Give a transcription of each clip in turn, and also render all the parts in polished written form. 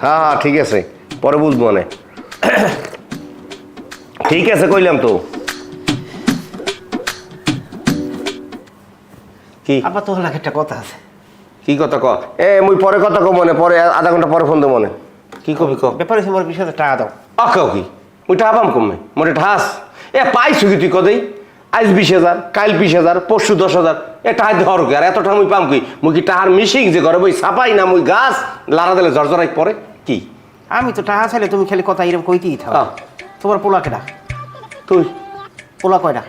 হ্যাঁ হ্যাঁ ঠিক আছে, পরে বুঝবো না। ঠিক আছে কইলাম তো। কি আবার তোর লাগে একটা কথা আছে। কি কথা ক? মুই পরে কথা কব মনে, পরে আধা ঘন্টা পরে ফোন দেবো মনে। কি কবি ক? ব্যাপার হচ্ছে মোর 20,000 টাকা দাও। আকাও কি মুই টাকা পাম কমে মোটে ঠাস। পাইছু কি তুই কদেই? আজ 20,000, কাল 20,000, পরশু 10,000। টাকা ধর কি আর এত টাকা মুই পাম কি? মুই কি টাকার মিশিং যে ঘরে বই ছাপাই না, মুই গাছ লাড়া দিলে জর্জরাই পরে কি? আমি তো টাকা চাইলে তুমি খালি কথা এরকম কইতেই থাকো। তোমার পোলা কেডা? তুই পোলা কয়টা?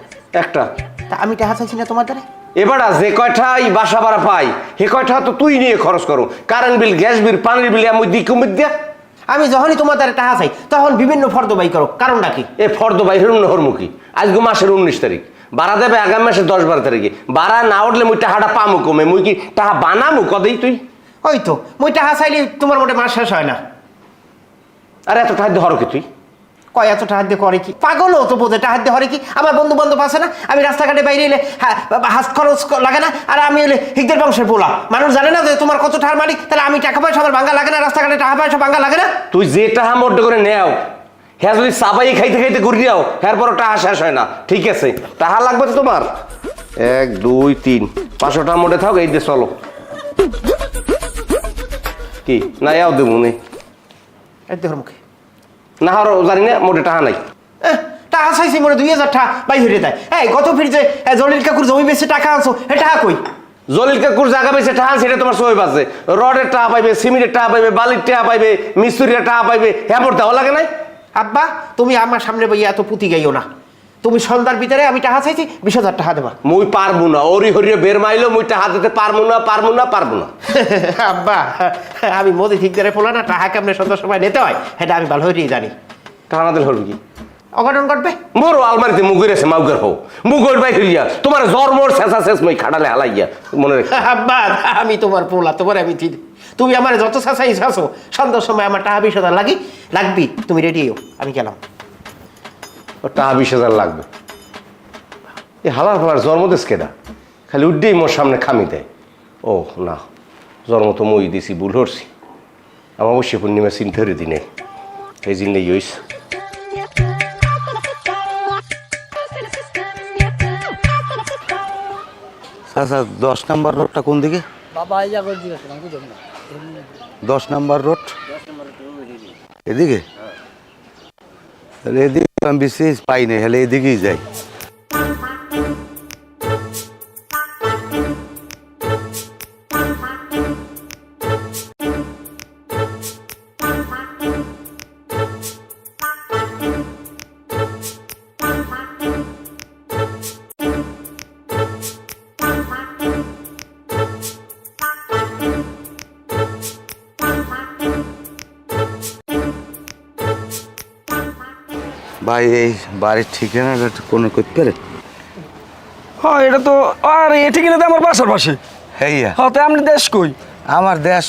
একটা। তা আমি টাকা চাইছি না তোমার দ্বারা? এবার যে কয়টা এই বাসা ভাড়া পাই সে কয়টা তো তুই নিয়ে খরচ করো। কারেন্ট বিল, গ্যাস বিল, পানির বিল আমি দিই কুমির দিয়া। আমি যখনই তোমার দ্বারা টাকা চাই তখন বিভিন্ন ফর্দ বাই করো, কারণটা কি? ফর্দ বাই হরমুখী। আজকে মাসের 19 তারিখ, ভাড়া দেবে আগামী মাসের 10-12 তারিখে। ভাড়া না উঠলে মুই টাকাটা পামু কমে। মুই কি টাকা বানামু কদেই তুই? ওই তো মুই টাকা চাইলে তোমার মোটে মাস শেষ হয় না। আরে এত টাকা ধর কি তুই? কয় এত টাকা দিয়ে করে কি? পাগলও তো বোঝে টাকা দিয়ে হরে কি? আমার বন্ধু বান্ধব আছে না, আমি রাস্তাঘাটে বাইরে এলে হাত খরচ লাগে না। আর আমি এলে হিকদের বংশের পোলা, মানুষ জানে না যে তোমার কত টাকার মালিক। তাহলে আমি টাকা পয়সা আমার ভাঙ্গা লাগে না? রাস্তাঘাটে টাকা পয়সা ভাঙ্গা লাগে না? তুই যে টাকা মোট করে নেও, হ্যাঁ যদি চাবাই খাইতে খাইতে ঘুরি যাও, হ্যাঁ পর টাকা শেষ হয় না। ঠিক আছে, টাকা লাগবে তো তোমার 1 2 3 500 টাকা মোটে থাক। এই দিয়ে চলো কি না যাও দেবো নেই এই দেহর মুখে না হারো জানি না, মোটে টাকা নাই। টাকা চাইছি মনে 2,000 টাকা বাই হয়ে দেয়। এই গত ফির যে জলিল কাকুর জমি বেশি টাকা আনছো, এ টাকা কই? জলিল কাকুর জায়গা পেয়েছে টাকা, সেটা তোমার সই পাচ্ছে। রডের টাকা পাইবে, সিমেন্টের টাকা পাইবে, বালির টাকা পাইবে, মিস্ত্রির টাকা পাইবে। হ্যাঁ পর দেওয়া লাগে নাই? আব্বা তুমি আমার সামনে বইয়া এত পুঁতি গাইও না। তুমি সন্ধ্যার ভিতরে আমি টাকা চাইছি 20,000 টাকা দেবা। মুই পারবো না, ওরি হরিয়ে বের মাইলো মুই টাকা দিতে পারবো না, পারবো না, পারবো না। আব্বা আমি মোদি ঠিক ধরে পোলা না, টাকা কেমনে সন্ধ্যার সময় নিতে হয় সেটা আমি ভালো হইতেই জানি। টাকা না দিলে হলো কি? অঘটন ঘটবে। মোর আলমারিতে মুগের আছে, মাউগের হো মুগের বাই হইয়া তোমার জ্বর মোর শেষা শেষ মই খাটালে হালাইয়া মনে রেখে। আব্বা আমি তোমার পোলা, তোমার আমি ঠিক। তুমি আমার যত চাচাই চাচো, সন্ধ্যার সময় আমার টাকা 20,000 লাগবি। তুমি রেডি হও, আমি গেলাম। ও টাকা 20,000 লাগবে? এই হালার ফালার জন্মদেশ কেডা? খালি উড্ডেই মোর সামনে খামি দেয়। ও না, জন্ম তো মই দিছি, ভুল হরছি। আমার অবশ্যই পূর্ণিমা চিন্তারে দিনে এই জিন নেই হইস। আচ্ছা 10 নম্বর রোডটা কোন দিকে? বাবা আইয়া করে দিয়েছে, আমি বুঝলাম না। 10 নম্বর রোড এদিকে? তাহলে এদিকে আমি বিশেষ পাই না, হলে এদিকেই যাই। ভাই এই বাড়ির ঠিকানাটা কোনো করতে পারে? হ্যাঁ এটা তো আর এ ঠিকানা তো আমার বাসার পাশে। হ্যাঁ হ্যাঁ তো আপনি দেশ কই? আমার দেশ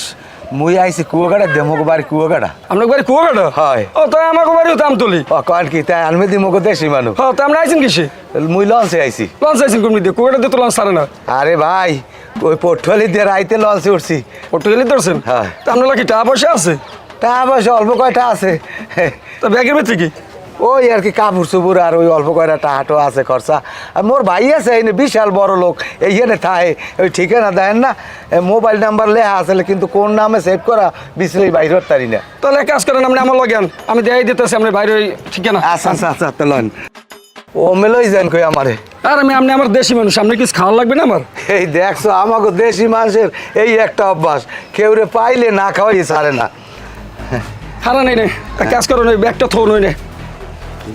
মুই আইছি কুয়াকাটা, দেমক বাড়ি কুয়াকাটা। আপনার বাড়ি কুয়াকাটা? হয়। ও তাই আমাকে বাড়িও তো আমতলি। কন কি তাই আনমে দিমক দেশি মানুষ। হ্যাঁ তো আপনি আইছেন কিসে? মুই লঞ্চে আইছি। লঞ্চ আইছেন কোন দিয়ে? কুয়াকাটাতে তো লঞ্চ ছাড়ে না। আরে ভাই ওই পটুয়ালি দিয়ে রাইতে লঞ্চে উঠছি। পর্তুগালি ধরছেন? হ্যাঁ। তা আপনার কি টাকা পয়সা আছে? তা অবশ্য অল্প কয়টা আছে। তা ব্যাগের ভিতরে কি? ওই আর কি কাপড় চুপুর আর ওই অল্প কয়টা টাহাটো আছে খরচা। আর মোর ভাই আছে এই বিশাল বড় লোক, এইখানে থায়। ওই ঠিকানা দেন না, মোবাইল নাম্বার লেখা আছে কিন্তু কোন নামে সেভ করা বিচলেই বাইরে তারি না। তাহলে এক কাজ করেন, আপনি আমার লগেন, আমি দেখাই দিতেছি আপনি বাইরে ওই ঠিকানা। আচ্ছা আচ্ছা আচ্ছা তাহলে ও মেলই যান কই আমারে। আর আপনি আমার দেশি মানুষ, আপনি কিছু খাওয়া লাগবে না আমার? এই দেখছো আমাকে দেশি মানুষের এই একটা অভ্যাস, কেউ রে পাইলে না খাওয়াই ছাড়ে না। হারা নেই নে, এক কাজ করেন ওই ব্যাগটা থোন ওই নে।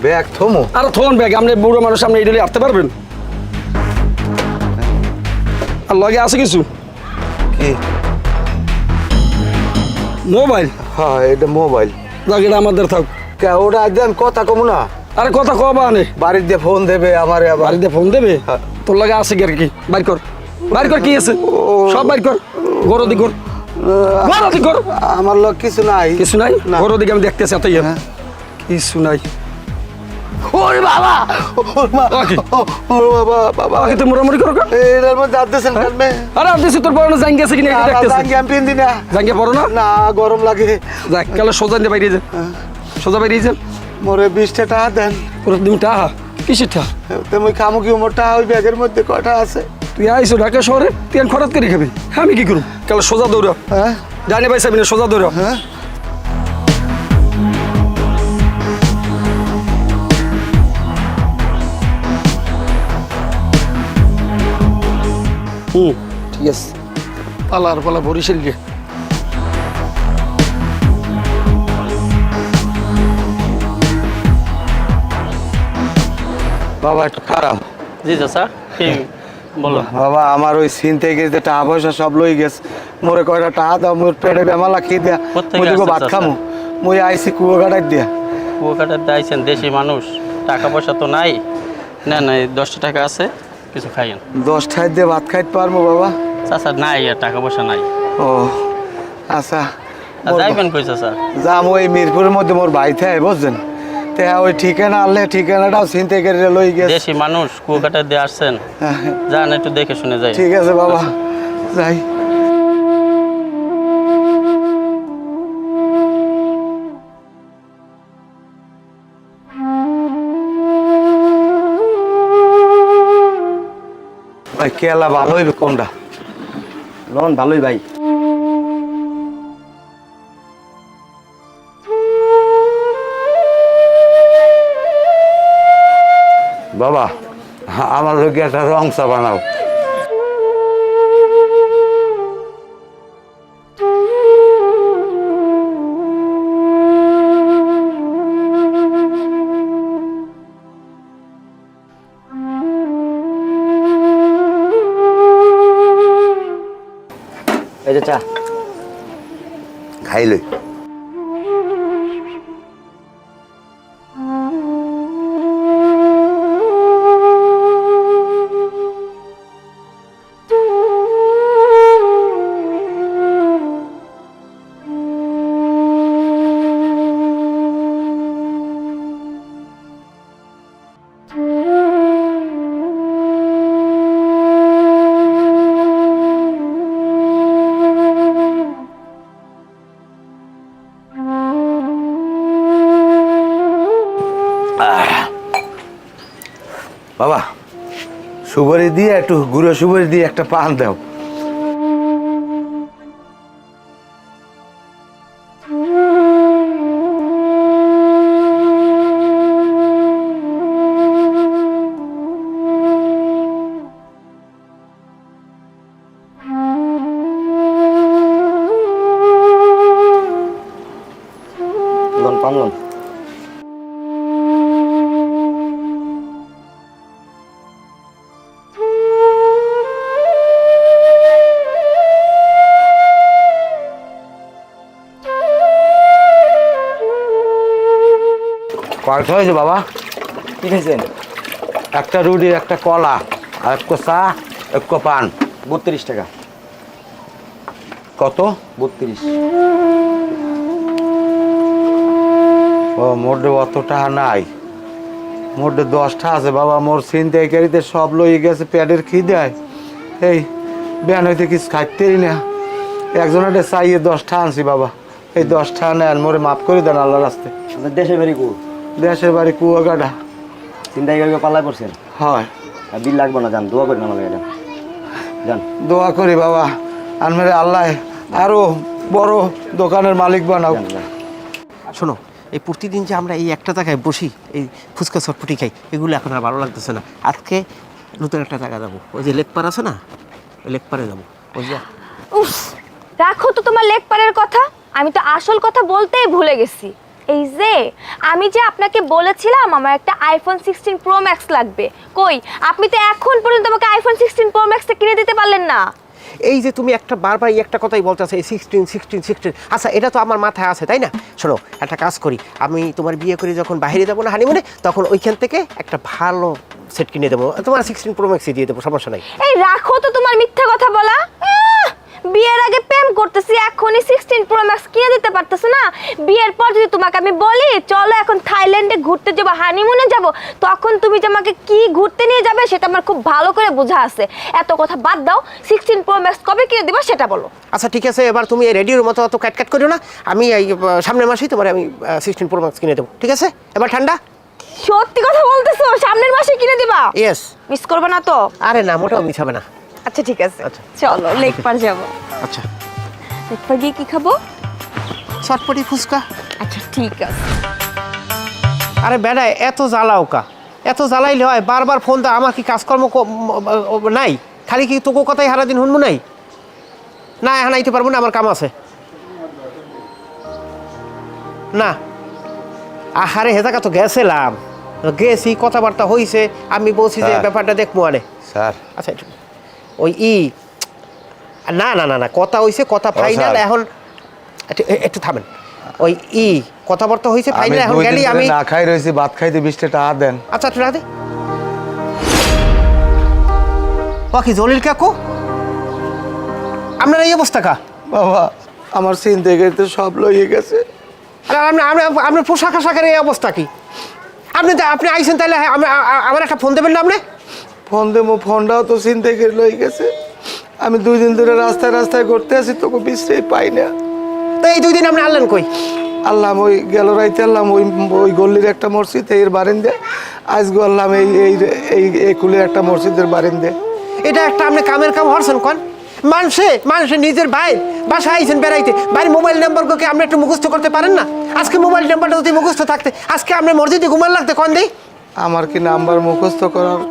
ব্যাগ থমো? আর থোন ব্যাগ, আপনি বুড়ো মানুষ, আপনি এইডালি আটতে পারবেন? আর লগে আছে কিছু? কি মোবাইল? হ্যাঁ এটা মোবাইল। লাগে এটা আমাদের থাক। ওটা একদম কথা কমু না। আরে কথা কবা আনে, বাড়ির দিয়ে ফোন দেবে আমারে, আবার বাড়িতে ফোন দেবে। তোর লাগে আছে কি আর কি? বাইর কর, বাইর কর, কি আছে সব বাইর কর। গরো দিক কর, গরো দিক কর। আমার লোক কিছু নাই। কিছু নাই? গরো দিকে আমি দেখতেছি এতই কিছু নাই। ওরে বাবা ওর মা ওকে। ওর বাবা বাবা আগে তো মোরামুরি করো কা? এর মধ্যে দাঁত দিয়েছেন কেন মে আরে আপনি তোর পরনে জাঙ্গি আছে কিনা এটা দেখতেছি জাঙ্গি আমি পিন্দি না জাঙ্গি পরো না না গরম লাগে যাক কালে সোজা দিয়ে বাইরে যা সোজা বাইরে যা মোরে 20টা টাকা দেন পুরো দিন টাহা কিসের টাহা তুমি খামু কি মোর টাকা ওই ব্যাগের মধ্যে কটা আছে তুই আইসো ঢাকা শহরে তুই আর খরচ করে খাবি আমি কি করব কালে সোজা দৌড়া হ্যাঁ জানি ভাই সাবিনা সোজা দৌড়া হ্যাঁ ঠিক আছে পালার পালা বরিশাল গিয়ে বাবা একটু খারাপ জি চাচা কি বলো বাবা আমার ওই সিন থেকে যে টাকা পয়সা সব লই গেছে মোরে কয়টা টাকা দাও মোর পেটে বেমালা খেয়ে দেয়া কোত্থেকে মুই তোকে আসছে ভাত চাচা? খামু মুই আইসি কুয়ো কাটাই দিয়া কুয়াকাটার দাইছেন দেশি মানুষ টাকা পয়সা তো নাই না না 10 টাকা আছে কিছু খাইয়েন 10 টাকা দিয়ে ভাত খাইতে পারবো বাবা চাচা নাই আর টাকা পয়সা নাই ও আচ্ছা আর যাইবেন কই চাচা যাম ওই মিরপুরের মধ্যে মোর ভাই থাকে বুঝছেন তে ওই ঠিকানা আনলে ঠিকানাটাও চিনতে করে লই গেছে দেশি মানুষ কুয়াকাটা দিয়ে আসছেন যান একটু দেখে শুনে যাই ঠিক আছে বাবা যাই ভাই কেলা ভালো হইবে কোনটা লন ভালোই ভাই বাবা আমার লোকে একটা রং চা বানাও এই যে চা খাইলে বাবা সুপারি দিয়ে একটু গুঁড়ো সুপারি দিয়ে একটা পান দাও লন পান লন কয়টা হয়েছে বাবা কি খাইছেন একটা রুটি একটা কলা আর এক চা এক পান 32 টাকা কত 32 ও মোটে অত টাকা নাই মোটে 10টা আছে বাবা মোর ছিনতাইকারীতে সব লই গেছে পেটের খিদায় এই ব্যান হইতে কিছু খাইতেই না একজনের চাইয়ে 10টা আনছি বাবা এই 10টা নেন মোরে মাফ করে দেন আল্লাহ রাস্তে আপনার দেশে বাড়ি কো দেশের বাড়ি কুয়াকাটা চিন্তাই করে পাল্লায় পড়ছেন হয় আর বিল লাগবে না যান দোয়া করেন আমাকে এটা যান দোয়া করি বাবা আনমেরে আল্লাহ আরো বড় দোকানের মালিক বানাও শোনো এই প্রতিদিন যে আমরা এই একটা জায়গায় বসি এই ফুচকা চটপটি খাই এগুলো এখন আর ভালো লাগতেছে না আজকে নতুন একটা জায়গা যাবো ওই যে লেকপার আছে না ওই লেকপারে যাবো ওই যে উফ রাখো তো তোমার লেকপারের কথা আমি তো আসল কথা বলতেই ভুলে গেছি এই যে আমি যে আপনাকে বলেছিলাম আমার একটা আইফোন 16 প্রো ম্যাক্স লাগবে কই আপনি তো এখন পর্যন্ত আমাকে আইফোন 16 প্রো ম্যাক্সটা কিনে দিতে পারলেন না এই যে তুমি একটা বারবার এই একটা কথাই বলতেছো এই 16 আচ্ছা এটা তো আমার মাথায় আছে তাই না শোনো একটা কাজ করি আমি তোমার বিয়ে করে যখন বাইরে যাবো না হানিমুনে তখন ওইখান থেকে একটা ভালো সেট কিনে দেবো তোমার 16 প্রো ম্যাক্সই দিয়ে দেবো সমস্যা নাই এই রাখো তো তোমার মিথ্যা কথা বলা বিয়ের আগে প্রেম করতেছি, এখনই 16 প্রো ম্যাক্স কিনে দিতে পারতেছ না? বিয়ের পর যদি তোমাকে আমি বলি চলো এখন থাইল্যান্ডে ঘুরতে যাবো, হানিমুনে যাব, তখন তুমি যে আমাকে কি ঘুরতে নিয়ে যাবে সেটা আমার খুব ভালো করে বোঝা আছে। এত কথা বাদ দাও, 16 প্রো ম্যাক্স কবে কিনে দিবা সেটা বলো। আচ্ছা ঠিক আছে, এবার তুমি এই রেডিওর মতো অত ক্যাট ক্যাট করিও না। আমি এই সামনের মাসেই তোমার আমি 16 প্রো ম্যাক্স কিনে দেবো, ঠিক আছে? এবার ঠান্ডা। সত্যি কথা বলতেছো? সামনের মাসে কিনে দিবা? ইয়েস। মিস করবে না তো? আরে না, মোটেও মিস হবে না। আচ্ছা ঠিক আছে, চলো লেক পার যাবো। আচ্ছা, লেক পার গিয়ে কি খাবো? চটপটি ফুচকা। আচ্ছা ঠিক আছে। আরে বেড়া, এত জ্বালাও কা? এত জ্বালাইলে হয়? বারবার ফোন দা, আমার কি কাজকর্ম নাই? খালি কি তোকে কথাই সারাদিন শুনবো নাই? না এখন আইতে পারবো না, আমার কাম আছে। না আহারে হেজাকা তো গেছিলাম, গেছি, কথাবার্তা হইছে, আমি বলছি যে স্যার। ব্যাপারটা দেখবো আরে। স্যার আচ্ছা ওই না না না না কথা হইছে, কথা ফাইনাল। স্যার। এখন একটু থামেন। ওই কথাবার্তা হইছে আমি ফাইনাল, এখন 2 দিন গেলি ধরে আমি। না খাই রয়েছি, ভাত খাইতে 20 টাকা দেন। আচ্ছা একটু রাধে। বাকি জলিল কাকু, আপনার এই অবস্থা কা? বাবা আমার চিন্তা করতে সব লইয়ে গেছে। আপনার পোশাক আশাকের এই অবস্থা কি? আপনি আইসেন, তাহলে আমার একটা ফোন দেবেন না আপনি? ফোন দেবো, ফোনটাও তো চিন্তা করে লই গেছে। আমি 2 দিন ধরে রাস্তায় রাস্তায় ঘুরতে আছি, তোকে বিশ্রাই পাই না। তো এই 2 দিন আপনি আনলেন কই? আল্লাহ ওই গেল রাইতে আল্লাহ ওই গল্লির একটা মসজিদ এর বারিন্দে, আজ গল্লাম এই এই এই কুলের একটা মসজিদের বারিন্দে। এটা একটা আপনি কামের কাম হরছেন কোন? মানুষে নিজের ভাই বাসা আইছেন বেড়াইতে, বাড়ির মোবাইল নাম্বারকে আপনি একটু মুখস্থ করতে পারেন না? আজকে মোবাইল নাম্বারটা যদি মুখস্থ থাকতে আজকে আপনি মসজিদে ঘুমান লাগতে কোন দিই? আমার কি নাম্বার মুখস্থ করার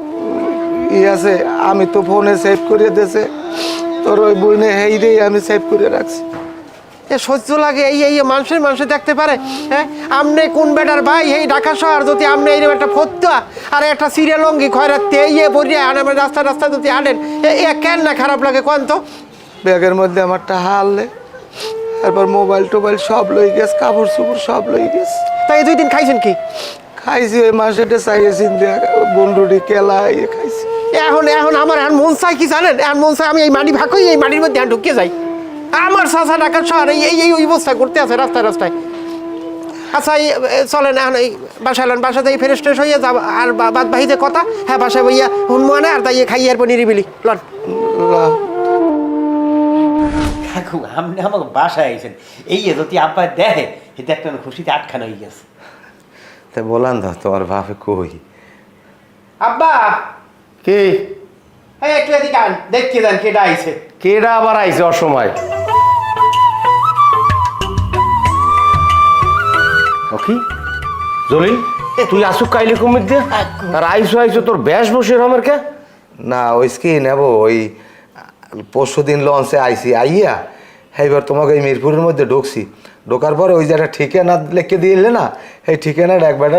আছে? আমি তো ফোনে সেভ করে দিয়েছে, তোর ওই বইনে হেইরেই আমি সেভ করে রাখছি। এ সহ্য লাগে এই মানুষে দেখতে পারে? হ্যাঁ, আপনি কোন বেটার ভাই এই ঢাকা শহর যদি আপনি এইরকম একটা ফতুয়া আর একটা সিরিয়াল অঙ্গি খয়রাতে পড়িয়ে আনার রাস্তা যদি আনেন, কেন না খারাপ লাগে কোন তো? ব্যাগের মধ্যে আমার টাকা আনলে, তারপর মোবাইল টোবাইল সব লই গেছে, কাপড় চোপড় সব লই গেছে। তাই এই 2 দিন খাইছেন কি? খাইছি ওই মাসেটা চাইছি বন্ডুরি কেলা খাইছি। এখন আমার মন চাই কি জানেন? এখন মন চাই আমি এই মাটি ভাগ করি, এই মাটির মধ্যে ঢুকিয়ে যাই। আমার চাচা ঢাকার শহরে এই অবস্থা করতে আছে রাস্তায়। আচ্ছা চলেন এখন এই বাসায় এলেন, বাসাতে ফ্রেশ ট্রেশ হইয়া যাব, আর বাদ বাহিতে কথা। হ্যাঁ বাসায় বইয়া হুনমু আনে, আর তাই খাইয়ে এরপর নিরিবিলি লন। কাকু আপনি আমাকে বাসায় আইছেন, এই যদি আব্বা দেখে এটা একটা খুশিতে আটখানা হয়ে গেছে। তা বলান দা তোমার বাপে কই? আব্বা কি এই একটু এদিকে আন, দেখতে দেন কেডা আইছে। কেডা আবার আইছে অসময়? কি জলিল, তুই আসুক কাইলে কুমির দিয়ে আর আইসো তোর ব্যাস বসে রমের কে? না ওই কি নেব, ওই পরশু দিন লঞ্চে আইছি, আইয়া এইবার তোমাকে এই মিরপুরের মধ্যে ঢুকছি, ঢোকার পরে ওই যে একটা ঠিকানা লিখে দিয়ে এলে না, এই ঠিকানাটা এক বেটা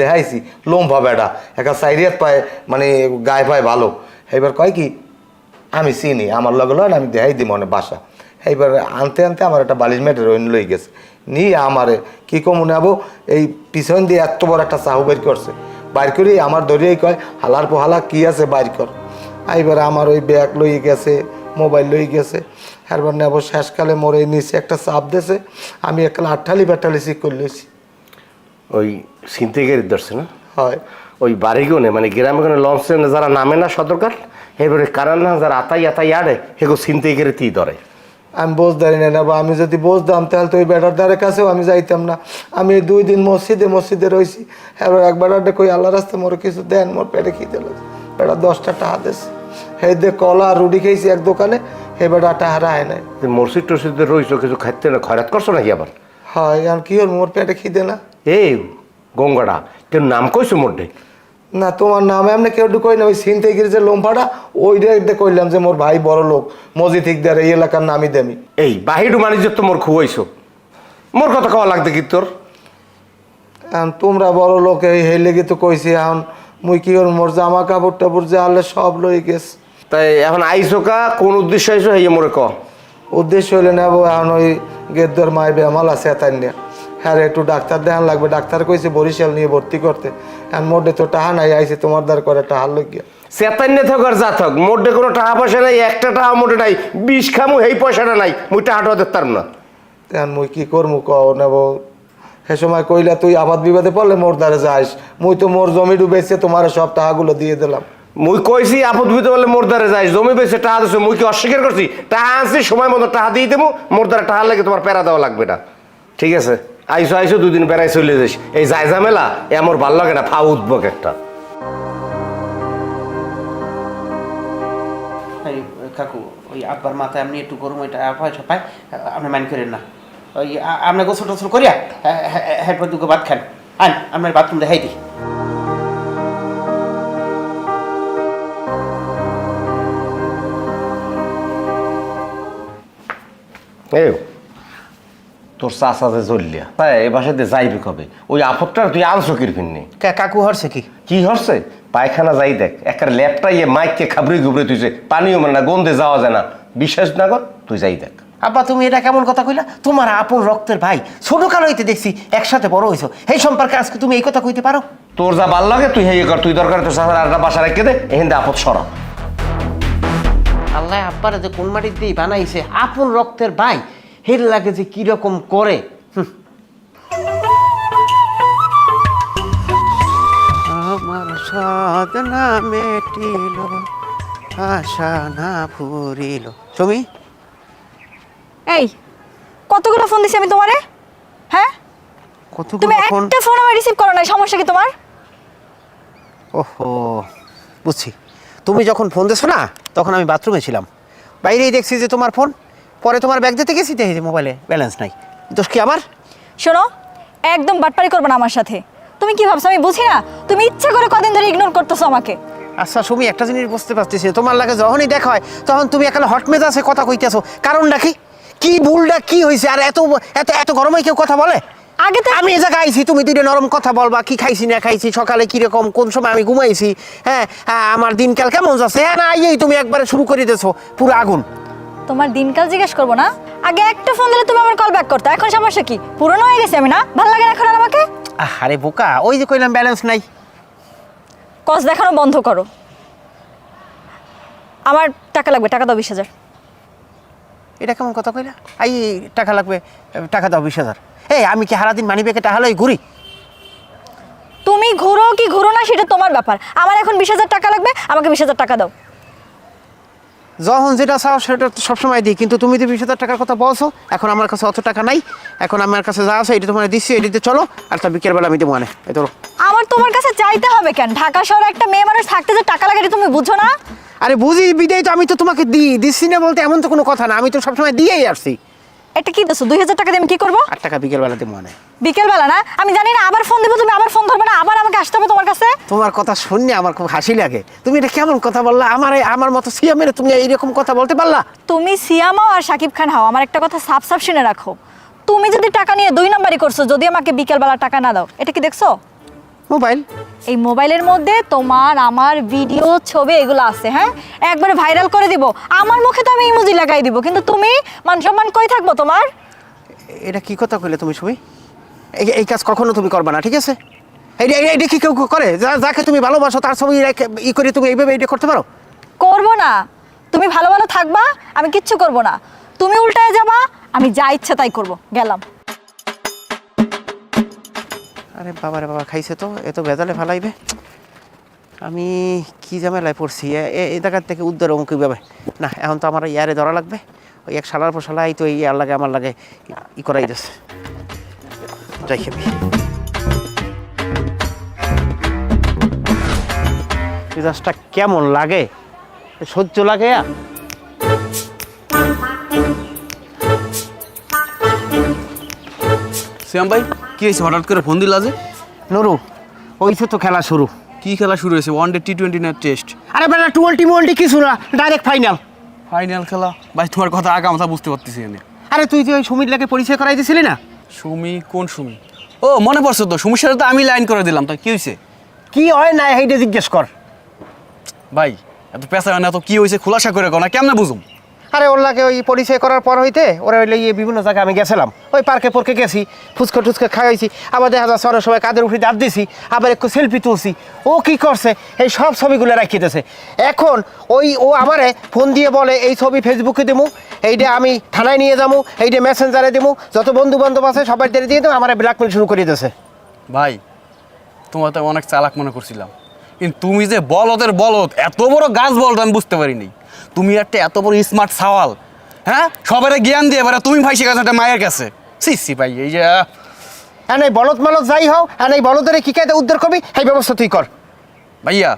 দেখাইছি, লম্বা বেটা, একটা সাইরিয়াত পায়, মানে গায়ে পায় ভালো। এইবার কয় কি আমি চিনি, আমার লগে লয় আমি দেখাই দিই মনে বাসা। এইবার আনতে আমার একটা বালিশ মেটের ওই লই গেছে, নিয়ে আমারে কি কম নেবো, এই পিছন দিয়ে এত বড় একটা চাহু বের করছে, বাইর করি আমার ধরিয়েই কয় হালার পোহালা কি আছে বাইর কর। এইবার আমার ওই ব্যাগ লই গেছে, মোবাইল লই গেছে, এরপর নেব শেষকালে মোরে নিচে একটা চাপ দিয়েছে, আমি একটা আঠালি ব্যাটালি ঠিক করে লইছি। ওই ছিনতাইকারী ধরছে না? হয় ওই বাড়িগুনে মানে গ্রামে লঞ্চে যারা নামে না সতর্কার, এবারে কারণ না যারা আতাই আড়ে সেগুলো ছিনতাইকারী তি ধরে। আমি বোঝদারি না নেবো, আমি যদি বোঝদাম তাহলে তো ওই বেটার দ্বারের কাছেও আমি যাইতাম না। আমি 2 দিন মসজিদে রয়েছি, এবার এক বেটারটা কই আল্লাহ রাস্তা মোর কিছু দেন, মোর পেটে খিদে লাগে, বেটা 10টা টাকা দিয়েছে, সেই দিয়ে কলা রুটি খেয়েছি এক দোকানে, সেই বেটা টাকা রায় নাই। মসজিদ টসজিদে রয়েছ, কিছু খাইতে না খয়রাত করছো নাকি আবার? হয় আর কি হল, মোর পেটে খিদে না। এই গঙ্গাটা কেউ নাম কইছো মোটে? না তোমার নামে আপনি কেউ কই না, ওই ছিনতাইগিরি যে লোমফাটা ওইটা কইলাম যে মোর ভাই বড় লোক মসজিদ ঠিক দেয়, এই এলাকার নামই দেমি। এই বাহিরু বাণিজ্য তো মোর খুয়াইছো, মোর কথা কওয়া লাগতে কি তোর? এখন তোমরা বড় লোক এই লেগে তো কইছি, এখন মুই কি হল মোর জামা কাপড় টাপড় যে আনলে সব লই গেছে। তাই এখন আইসো কা, কোন উদ্দেশ্য আইসো হেয়ে মোরে ক। উদ্দেশ্য হইলে নেবো এখন ওই গেদ্দর মায় বেমাল আছে এতাই নিয়ে, হ্যাঁ একটু ডাক্তার দেখান লাগবে, ডাক্তার কইছে বরিশাল নিয়ে ভর্তি করতে, এখন মোটে তো টাহা নাই, আইছে তোমার দ্বার করে টাহার লইয়া। চেতান্য থাক আর যা থাক মোটে কোনো টাকা পয়সা নাই, একটা টাকা মোটে নাই, 20 খামু এই পয়সাটা নাই, মুই টাকাটা দেখতে পারব না। তেন মুই কি করমু কও নেব? সে সময় কইলা তুই আবাদ বিবাদে পড়লে মোর দ্বারে যাইস, মুই তো মোর জমি ডুবেছে তোমার সব টাকাগুলো দিয়ে দিলাম। মুই কইছি আপদ বিতে বলে মোর দ্বারে যাই, জমি বেচে টাকা দিচ্ছে, মুই কি অস্বীকার করছি? টাকা আনছি সময় মতো টাকা দিয়ে দেবো, মোর দ্বারা টাকা লাগে তোমার প্যারা দেওয়া লাগবে না। ঠিক আছে, আইসো 2 দিন বেড়াই চলে যাইস। এই যাই ঝামেলা এ আমার ভাল লাগে না, ফা উদ্ভক একটা। এই কাকু ওই আব্বার মাথায় আপনি একটু গরম ওইটা পয়সা পায়, আপনি মাইন্ড করেন না। ওই আপনার গোসল টোসল করিয়া হ্যাঁ দুটো ভাত খান, আন আপনার বাথরুম দেখাই দিই। এই তোর চাষা যে জ্বললিয়া তাই এ বাসাতে যাইবি কবে? ওই আপদটা তুই আনছো কিরফিননি কাকু হরছে কি? কি হচ্ছে? পায়খানা যাই দেখ, একটা ল্যাপটা ইয়ে মাইককে খাবড়ি ঘুবড়ে তুইছে, পানিও মানে না, গন্ধে যাওয়া যায় না, বিশ্বাস না কর, তুই যাই দেখ। আব্বা তুমি এটা কেমন কথা কইলা? তোমার আপন রক্তের ভাই, ছোট কাল হইতে দেখছি একসাথে বড় হইছো, এই সম্পর্কে আজকে তুমি এই কথা কইতে পারো? তোর যা ভাল লাগে তুই হেয়ে কর, তুই দরকার তোর চাষার আরেকটা বাসা রেখে দে, এখান থেকে আপদ সরা। আল্লাহ আব্বারে যে কোন মাটির দিয়ে বানাইছে, আপন রক্তের ভাই, হের লাগে যে কিরকম করে। আমার সাধনা মেটিল, আশা না ফুরিল। তুমি এই কতগুলো ফোন দিছি আমি তোমারে? হ্যাঁ, কতগুলো তুমি ফোন? একটা ফোন আমার রিসিভ করো না, সমস্যা কি তোমার? ওহো, বুঝছি। তুমি যখন ফোন দিছো না, তখন আমি বাথরুমে ছিলাম, বাইরেই দেখছি যে তোমার ফোন, পরে তোমার ব্যাগ দিতে গেছি, দেখি মোবাইলে ব্যালেন্স নাই। দোষ কি আমার? শোনো, একদম বাটপারি করবে না আমার সাথে। তুমি কি ভাবছো আমি বুঝি না? তুমি ইচ্ছা করে কদিন ধরে ইগনোর করতেছো আমাকে। আচ্ছা সুমি, একটা জিনিস বুঝতে পারতেছি, তোমার লাগে যখনই দেখা হয় তখন তুমি একালে হট মেজাজে কথা কইতেছো, কারণটা কি? কি ভুলটা কি হয়েছে? আর এত এত এত গরমে কেউ কথা বলে? আগে তো আমি এই জায়গায় আইছি, তুমি দুইটা নরম কথা বলবা, কি খাইছি না খাইছি, সকালে কিরকম, কোন সময় আমি ঘুমাইছি, হ্যাঁ আমার দিনকাল কেমন যাচ্ছে, হ্যাঁ না এই তুমি একবারে শুরু করে দিয়েছো পুরো আগুন। তোমার দিনকাল জিজ্ঞেস করবো না? আগে একটা ফোন দিলে তুমি আমার কল ব্যাক করতে, এখন সমস্যা কি? পুরনো হয়ে গেছে আমি, না ভালো লাগে না এখন আর আমাকে। আরে বোকা, ওই যে কইলাম ব্যালেন্স নাই। কস দেখানো বন্ধ করো। আমার টাকা লাগবে, টাকা দাও 20,000। এটা কেমন কথা কইলা? এই টাকা লাগবে, টাকা দাও 20,000। এই আমি কি সারাদিন মানি ব্যাগে টাকা লই ঘুরি? তুমি ঘুরো কি ঘুরো না সেটা তোমার ব্যাপার, আমার এখন 20,000 টাকা লাগবে, আমাকে 20,000 টাকা দাও। যখন যেটা চাও সেটা তো সবসময় দিই, কিন্তু তুমি তো 20,000 টাকার কথা বলছো, এখন আমার কাছে অত টাকা নাই, এখন আমার কাছে যা আছে এটা তোমার দিচ্ছি, এটিতে চলো, আর তা বিকেলবেলা আমি দেবো মানে এই ধরো। আমার তোমার কাছে চাইতে হবে কেন? ঢাকা শহরে একটা মেয়ে মানুষ থাকতে যে টাকা লাগে এটা তুমি বুঝো না? আরে বুঝি বিদায় তো আমি তো তোমাকে দিচ্ছি না বলতে এমন তো কোনো কথা না, আমি তো সবসময় দিয়েই আসছি। এটা কি দিছো? 2,000 টাকা দিয়ে আমি কি করবো? 8 টাকা বিকেলবেলা দেবো মানে। বিকেলবেলা না? আমি জানি না, আবার ফোন দেবো, তুমি আবার ফোন ধরবে না, আবার আমাকে আসতে হবে তোমার কাছে। তোমার কথা শুনে আমার খুব হাসি লাগে, তুমি এটা কেমন কথা বললা? আমার মতো সিয়ামের তুমি এইরকম কথা বলতে পারলা? তুমি সিয়ামাও আর শাকিব খান হাও, আমার একটা কথা সাফ সাফ শুনে রাখো, তুমি যদি টাকা নিয়ে 2 নাম্বারই করছো, যদি আমাকে বিকেলবেলা টাকা না দাও, এটা কি দেখছো? মোবাইল, এই মোবাইলের মধ্যে তোমার আমার ভিডিও ছবি এগুলো আছে, হ্যাঁ একবারে ভাইরাল করে দিব, আমার মুখে তো আমি ইমোজি লাগাই দিব, কিন্তু তুমি মান সম্মান কই থাকবো তোমার? এটা কি কথা কইলে তুমি সুমি? এই কাজ কখনো তুমি করবা না, ঠিক আছে? এইটা কি কেউ করে? যাকে তুমি ভালোবাসো তার ছবি ই করে তুমি এইভাবে এটা করতে পারো? করবো না। তুমি ভালো ভালো থাকবা, আমি কিচ্ছু করব না, তুমি উল্টায় যাবা, আমি যা ইচ্ছা তাই করব। গেলাম। আরে বাবা রে বাবা, খাইছে তো, এত ভেজালে ফেলাইবে, আমি কি ঝামেলায় পড়ছি। এই জায়গার থেকে উদ্ধার অমুক কীভাবে না, এখন তো আমার ইয়ারে ধরা লাগবে, ওই এক শালার পর শালাই তো এই ইয়ার লাগে আমার লাগে ই করাই দিচ্ছে, যাই খেবি। মেজাজটা কেমন লাগে, সহ্য লাগে। শ্যাম ভাই কি হয়েছে, হঠাৎ করে ফোন দিলা যে? নুরু, ওইছে তো খেলা শুরু। কি খেলা শুরু হয়েছে? ওয়ান ডে T20 না টেস্ট? আরে বেটা টি কিছু না, ডাইরেক্ট ফাইনাল। ফাইনাল খেলা? ভাই তোমার কথা আগাম বুঝতে পারতেছি আমি। আরে তুই যে ওই সুমির লাগে পরিচয় করাই দিছিলি না? সুমি? কোন সুমি? ও মনে পড়ছে তো, সুমির সাথে তো আমি লাইন করে দিলাম, তা কি হয়েছে? কি হয় না এইটা জিজ্ঞেস কর। ভাই এত পেশা হয় না তো, কি হয়েছে খোলাসা করে কো না, কেমনে বুঝুম? আরে ওর লাগে ওই পরিচয় করার পর হইতে ওরা হইলে গিয়ে বিভিন্ন জায়গায় আমি গেছিলাম, ওই পার্কে পর্কে গেছি, ফুচকা টুচকা খাইছি, আবার দেখা যাচ্ছে অনেক সময় কাদের উপরে দাঁত দিছি, আবার একটু সেলফি তুলছি। ও কি করছে, এই সব ছবিগুলো রাখিতেছে। এখন ও আমারে ফোন দিয়ে বলে এই ছবি ফেসবুকে দেবো, এইটা আমি থানায় নিয়ে যাবো, এইটা মেসেঞ্জারে দেবো, যত বন্ধু বান্ধব আছে সবাই দিয়ে দেবো, আমার ব্ল্যাকমেল শুরু করে দিয়েছে। ভাই তোমার তো অনেক চালাক মনে করছিলাম, কিন্তু তুমি যে বলদের বলদ, এত বড় গাছ বলদ আমি বুঝতে পারিনি। তুমি একটা এত বড় স্মার্ট সাওয়াল, হ্যাঁ সবাই জ্ঞান দিয়ে এবার তুমি ভাই শিখাচ্ছ একটা মায়ের কাছে। সি ভাই এই যে হ্যাঁ এই বলদ মালদ যাই হও, হ্যাঁ এই বলদের কি কায়দা উদ্ধার করবি এই ব্যবস্থা তুই কর। ভাইয়া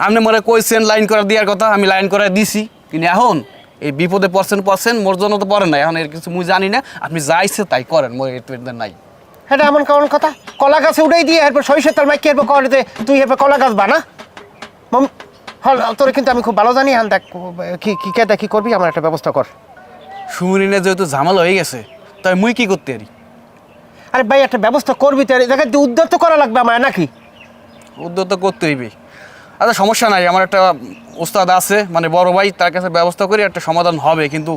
আপনি মনে কইছেন লাইন করে দেওয়ার কথা, আমি লাইন করে দিছি, কিন্তু এখন এই বিপদে পড়ছেন মোর জন্য তো পড়েন না, এখন এর কিছু মুই জানি না, আপনি যাইছে তাই করেন, মোর এর নাই। এটা এমন কেমন কথা, কলা গাছে উড়াই দিয়ে এরপর সরিষার তেল মাইকে এরপর কলাতে তুই এরপর কলা গাছ বানা। হল তোর কিন্তু আমি খুব ভালো জানি, হান দেখ কি কেদা কি করবি, আমার একটা ব্যবস্থা কর। সুমরিনে যেহেতু ঝামেলা হয়ে গেছে তাই মুই কি করতে পারি? আরে ভাই একটা ব্যবস্থা করবি তো, দেখ উদ্ধার তো করা লাগবে আমার নাকি? উদ্যোগ তো করতে হইবে। আচ্ছা সমস্যা নাই, আমার একটা ওস্তাদ আছে মানে বড় ভাই, তার কাছে ব্যবস্থা করি, একটা সমাধান হবে, কিন্তু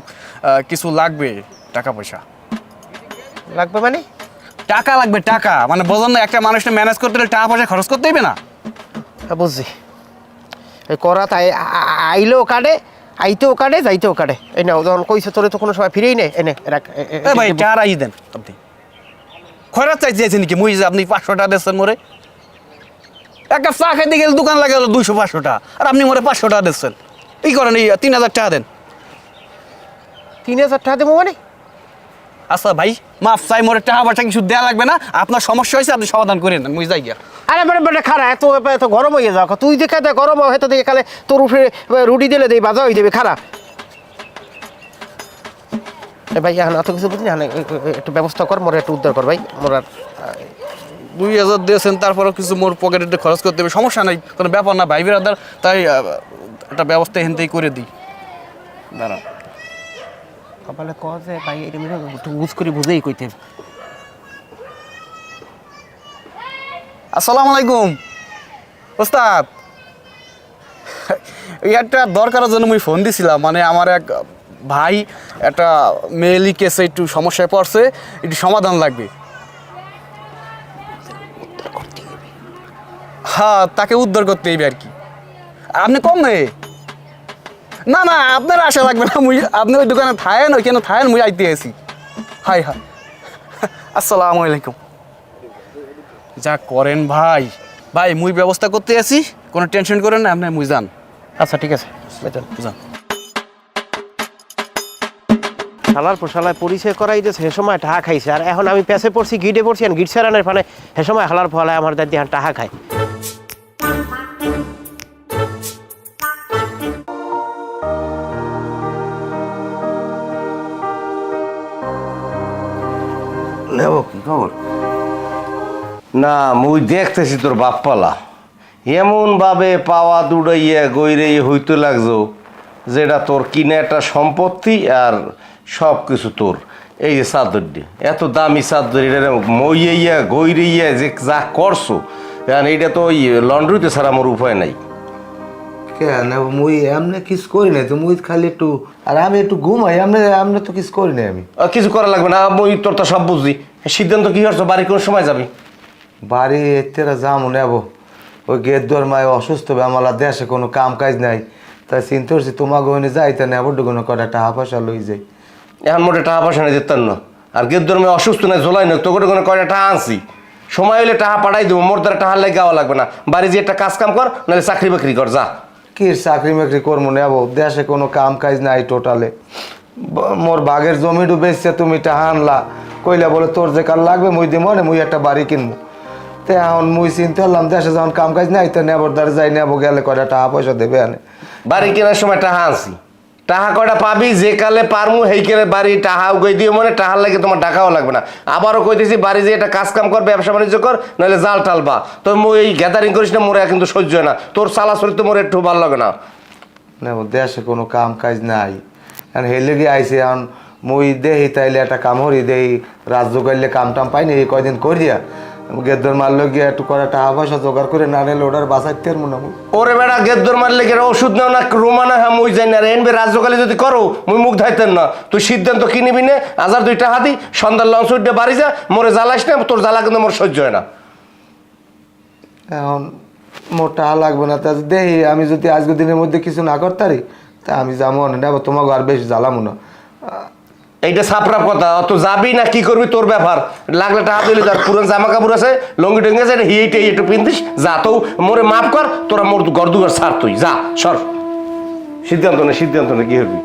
কিছু লাগবে, টাকা পয়সা লাগবে মানে? টাকা লাগবে, টাকা মানে বোঝেন না, একটা মানুষকে ম্যানেজ করতে হলে টাকা পয়সা খরচ করতে হইবে না? হ্যাঁ বুঝছি, এই করা তাই আইলেও কাটে, আইতেও কাটে, যাইতেও কাটে। এই না যখন কইছে তোরে তো কোনো সময় ফিরেই নেই, এনে রাখ। ভাই টাকাই দেন, আপনি খরচ চাইছেন নাকি? মুই যে আপনি 500 টাকা দিচ্ছেন মোরে, এক কাপ চা খাইতে গেলে দোকান লাগে 200-500 টাকা, আর আপনি মোরে 500 টাকা দিচ্ছেন। এই করেন, এই 3000 টাকা দেন। 3000 টাকা দেবো মানে? আচ্ছা ভাই মাফ চাই, মোরে টাকা পয়সা কিছু দেওয়া লাগবে না, আপনার সমস্যা হয়েছে আপনি সমাধান করে নেন, মুই যাই গিয়া। আরে মানে খারা এত গরম হয়ে যাও, তুই যে কাদা গরম হয়তো দেখে কালে তোর উঠে রুটি দিলে দেই বাজা হয়ে দেবে খারা। ভাই এখন এত কিছু বুঝলি, একটু ব্যবস্থা কর, মোর একটু উদ্ধার কর ভাই। মোর আর 2000 দিয়েছেন, তারপরে কিছু মোর পকেটে খরচ করতে হবে, সমস্যা নাই, কোনো ব্যাপার না ভাই বিরাদার, তাই একটা ব্যবস্থা এখান থেকেই করে দিই। দাঁড়ান কপালে কয় যে ভাই এটা একটু বুঝ করে বুঝেই কইতে। আসসালামু আলাইকুম ওস্তাদ, এই একটা দরকারের জন্য আমি ফোন দিছিলাম, মানে আমার এক ভাই একটা মেয়েলি কেসে একটু সমস্যায় পড়ছে, একটু সমাধান লাগবে। হ্যাঁ তাকে উদ্ধার করতে হইবে আর কি। আপনি কম মেয়ে না না, আপনার আশা লাগবে না, মুই আপনি ওই দোকানে থাকেন, ওইখানে থাকেন, মুই আইতে আছি। হাই হাই আসসালামু আলাইকুম। যা করেন ভাই, ভাই মুই ব্যবস্থা করতে আছি, কোনো টেনশন করেন না, আপনি মুই যান। আচ্ছা ঠিক আছে যান। শালার পোশালায় পরিচয় করাই যে সে সময় টাহা খাইছে, আর এখন আমি পেছে পড়ছি, গিটে পড়ছি, আর গিট সেরানের ফানে সে সময় হালার ফলায় আমার দাদি এখন টাহা খায়। নেব কি খবর? না মুই দেখতেছি তোর বাপ্পালা এমন ভাবে পাওয়া দুড়াইয়া গইরে হইতে লাগছো, যেটা তোর কিনে একটা সম্পত্তি আর সব কিছু তোর। এই যে চাদর দিয়ে এত দামি চাদর, এটা মইয়া গইরিয়া যে যা করছো, কারণ এইটা তো ওই লন্ড্রিতে ছাড়া আমার উপায় নাই। কেন মুই এমনি কিছু করি নাই তো, মুই খালি একটু, আর আমি একটু ঘুমাই, এমনি তো কিছু করি নাই আমি। কিছু করা লাগবে না, মুই তোর তো সব বুঝছি। সিদ্ধান্ত কি করছো, বাড়ি কোন সময় যাবি? বাড়ি এতেরা যামু নেব, ওই গেট দর মায় অসুস্থ হবে, আমার দেশে কোনো কাম কাজ নাই, তাই চিন্তা করছি তোমাকে ওখানে যাইতে নেব, ডুগুনো কটা টাকা পয়সা লই যাই। এখন মোটে টাকা পয়সা নিয়ে যেতেন না, আর গেট ধর্মে অসুস্থ নাই, ঝোলাই না, তোকে কোনো কয়টা টাকা আনছি, সময় হলে টাকা পাঠাই দেবো, মোর দ্বারা টাকা লাগে গাওয়া লাগবে না। বাড়ি যে একটা কাজ কাম কর, নাহলে চাকরি বাকরি কর, যা। কি চাকরি মাকরি করবো নেব, দেশে কোনো কাম কাজ নাই টোটালে। মোর বাঘের জমিটু বেচছে, তুমি টাকা আনলা, কইলা বলে তোর যে কাল লাগবে মুই দিব, মুই একটা বাড়ি কিনবো। তো এখন মুই চিন্তা করলাম দেশে যখন কাম কাজ নাই, তো নেবর দ্বারা যাই, নেবো গেলে কয়টা টাকা পয়সা দেবে আনে। বাড়ি কেনার সময় টাকা আনছি, টাকা কয়টা পাবি, যে কালে পারমু সেই কালে বাড়ি টাকা উগাই দিও, মানে টাকার লাগে তোমার টাকাও লাগবে না। আবারও কইতেছি বাড়ি যে একটা কাজ কাম কর, ব্যবসা বাণিজ্য কর, নাহলে জাল টালবা। তো মুই এই গ্যাদারিং করিস না, মোরে কিন্তু সহ্য হয় না, তোর চালা চরিত্র মোরে একটু ভালো লাগে না। নেব দেশে কোনো কাম কাজ নাই, এখন হেলে গিয়ে আইসি, এখন মুই দেহি তাইলে একটা কাম হরি দেই, রাজ্য করলে কাম টাম পাইনি, এই কয়দিন করিয়া গেদ্দর মারলো গিয়ে একটু করে টাকা পয়সা জোগাড় করে না নিলে ওটার বাঁচাইতে আর মনে হয়। ওরে বেড়া গেদ্দর মারলে কেন ওষুধ নাও না রোমানা হ্যাঁ মুই যাই না রে এনবে রাজ্যকালে যদি করো মুই মুখ ধাইতেন না তুই সিদ্ধান্ত কি নিবি নে 1000 টাকা দি সন্ধ্যার লঞ্চ উঠে বাড়ি যা মোরে জ্বালাস না তোর জ্বালা কিন্তু মোর সহ্য হয় না। এখন মোর টাকা লাগবে না তা দেখি আমি যদি আজকের দিনের মধ্যে কিছু না করতে পারি তা আমি যাবো না তোমাকে আর বেশি জ্বালামো না। এইটা সাপড়াপ কথা অত যাবি না কি করবি তোর ব্যাপার লাগলে টাকা দিলি যার পুরান জামা কাপড় আছে লঙ্গি টঙ্গি আছে হিয়েটে একটু পিন্দিস যা তো মোরে মাফ কর তোরা মোর ঘর দুঘর ছাড় তুই যা সর সিদ্ধান্ত নে কি হবি।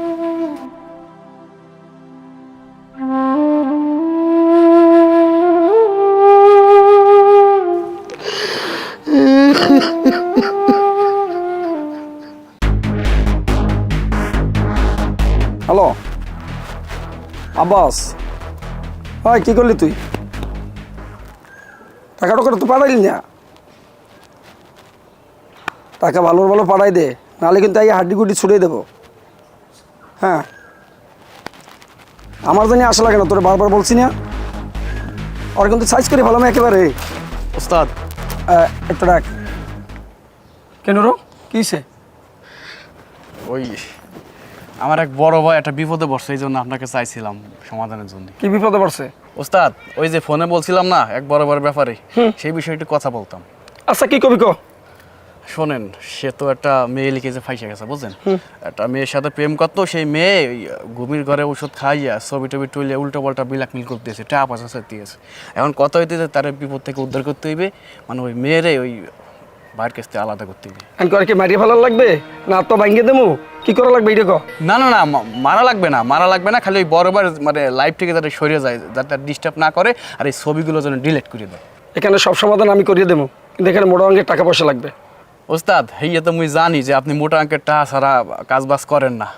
হ্যালো আব্বাস, হয় কি করলি তুই? টাকাটা করে তো পাঠাইলি না। টাকা ভালো ভালো পাঠাই দে, নাহলে কিন্তু এই হাড্ডি গুড্ডি ছুড়িয়ে দেবো। হ্যাঁ, আমার জানি আশা লাগে না, তোরা বারবার বলছি না। আর কিন্তু সাইজ করে ভালো না একেবারে। ওস্তাদ একটু ডাক কেন রো কিসে? ওই আমার এক বড় ভাই একটা বিপদে পড়ছে, এই জন্য আপনাকে চাইছিলাম সমাধানের জন্য। কি বিপদে পড়ছে? ওস্তাদ ওই যে ফোনে বলছিলাম না এক বড় বড় ব্যাপারে, সেই বিষয়ে একটু কথা বলতাম। আচ্ছা কি কবি কো? শোনেন, সে তো একটা মেয়ে লিখেছে ফাইসে গেছে বুঝছেন। একটা মেয়ের সাথে প্রেম করতো, সেই মেয়ে ওই ঘুমির ঘরে ওষুধ খাইয়া ছবি টবি টুলে উল্টো পাল্টা ব্ল্যাকমেল করতেছে, টাকা পয়সা দিয়েছে। এখন কথা হইতেছে তার বিপদ থেকে উদ্ধার করতে হইবে, মানে ওই মেয়েরে ওই বাইরের কাছ থেকে আলাদা করতে হইবে। আমি করে কি মারিয়ে ফেলার লাগবে না তো ভাঙ্গে দেবো? কি করা লাগবে এটা কো? না না না, মারা লাগবে না, খালি ওই বরাবর মানে লাইফ থেকে যাতে সরে যায়, যাতে ডিস্টার্ব না করে, আর এই ছবিগুলো যেন ডিলিট করে দেয়। এখানে সব সমাধান আমি করিয়ে দেবো, কিন্তু এখানে মোটা অঙ্কের টাকা পয়সা লাগবে। ওস্তাদ হেয়ে তো মুই জানি যে আপনি মোটা অঙ্কের টাকা ছাড়া কাজবাজ করেন না,